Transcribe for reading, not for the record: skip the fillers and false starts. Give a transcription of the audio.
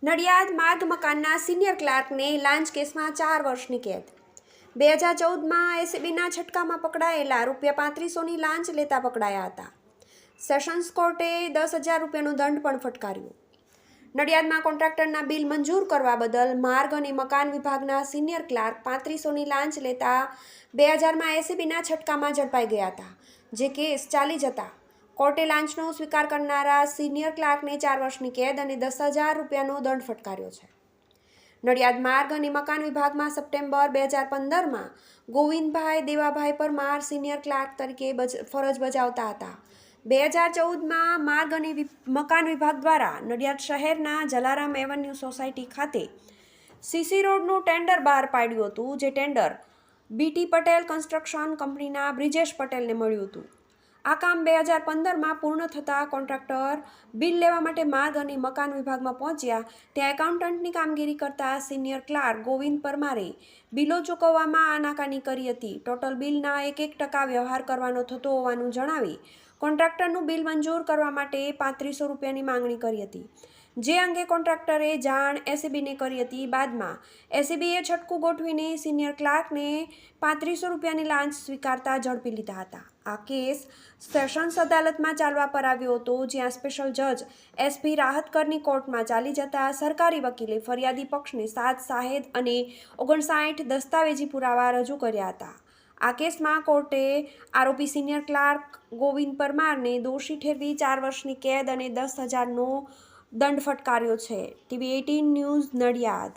નડિયાદ માર્ગ મકાનના સિનિયર ક્લાર્કને લાંચ કેસમાં 4 વર્ષની કેદ। 2014માં એસીબીના છટકામાં પકડાયેલા ₹3500ની લાંચ લેતા પકડાયા હતા। સેશન્સ કોર્ટે 10,000 રૂપિયાનો દંડ પણ ફટકાર્યો। નડિયાદમાં કોન્ટ્રાક્ટરના બિલ મંજૂર કરવા બદલ માર્ગ અને મકાન વિભાગના સિનિયર ક્લાર્ક 3500ની લાંચ લેતા 2000માં એસીબીના છટકામાં ઝડપાઈ ગયા હતા, જે કેસ ચાલી જતા કોર્ટે લાંચનો સ્વીકાર કરનારા સિનિયર ક્લાર્કને 4 વર્ષની કેદ અને 10,000 રૂપિયાનો દંડ ફટકાર્યો છે। નડિયાદ માર્ગ અને મકાન વિભાગમાં સપ્ટેમ્બર 2015માં ગોવિંદભાઈ દેવાભાઈ પરમાર સિનિયર ક્લાર્ક તરીકે ફરજ બજાવતા હતા। 2014માં માર્ગ અને મકાન વિભાગ દ્વારા નડિયાદ શહેરના જલારામ એવન્યુ સોસાયટી ખાતે સીસી રોડનું ટેન્ડર બહાર પાડ્યું હતું, જે ટેન્ડર બીટી પટેલ કન્સ્ટ્રક્શન કંપનીના બ્રિજેશ પટેલને મળ્યું હતું। આ કામ 2015માં પૂર્ણ થતાં કોન્ટ્રાક્ટર બિલ લેવા માટે માર્ગ અને મકાન વિભાગમાં પહોંચ્યા, ત્યાં એકાઉન્ટન્ટની કામગીરી કરતા સિનિયર ક્લાર્ક ગોવિંદ પરમારે બિલો ચૂકવવામાં આનાકાની કરી હતી। ટોટલ બિલના 1% વ્યવહાર કરવાનો થતો હોવાનું જણાવી કોન્ટ્રાક્ટરનું બિલ મંજૂર કરવા માટે 3500 રૂપિયાની માંગણી કરી હતી, જે અંગે કોન્ટ્રાક્ટરે જાણ એસીબીને કરી હતી। બાદમાં એસીબીએ છટકું ગોઠવીને સિનિયર ક્લાર્કને 3500 રૂપિયાની લાંચ સ્વીકારતા ઝડપી લીધા હતા। આ કેસ સેશન્સ અદાલતમાં ચાલવા પર આવ્યો હતો, જ્યાં સ્પેશિયલ જજ એસપી રાહતકરની કોર્ટમાં ચાલી જતા સરકારી વકીલે ફરિયાદી પક્ષને 7 સાહેદ અને 59 દસ્તાવેજી પુરાવા રજૂ કર્યા હતા। આ કેસમાં કોર્ટે આરોપી સિનિયર ક્લાર્ક ગોવિંદ પરમારને દોષી ઠેરવી 4 વર્ષની કેદ અને 10,000નો દંડ ફટકાર્યો છે। TV18 news Nadiad.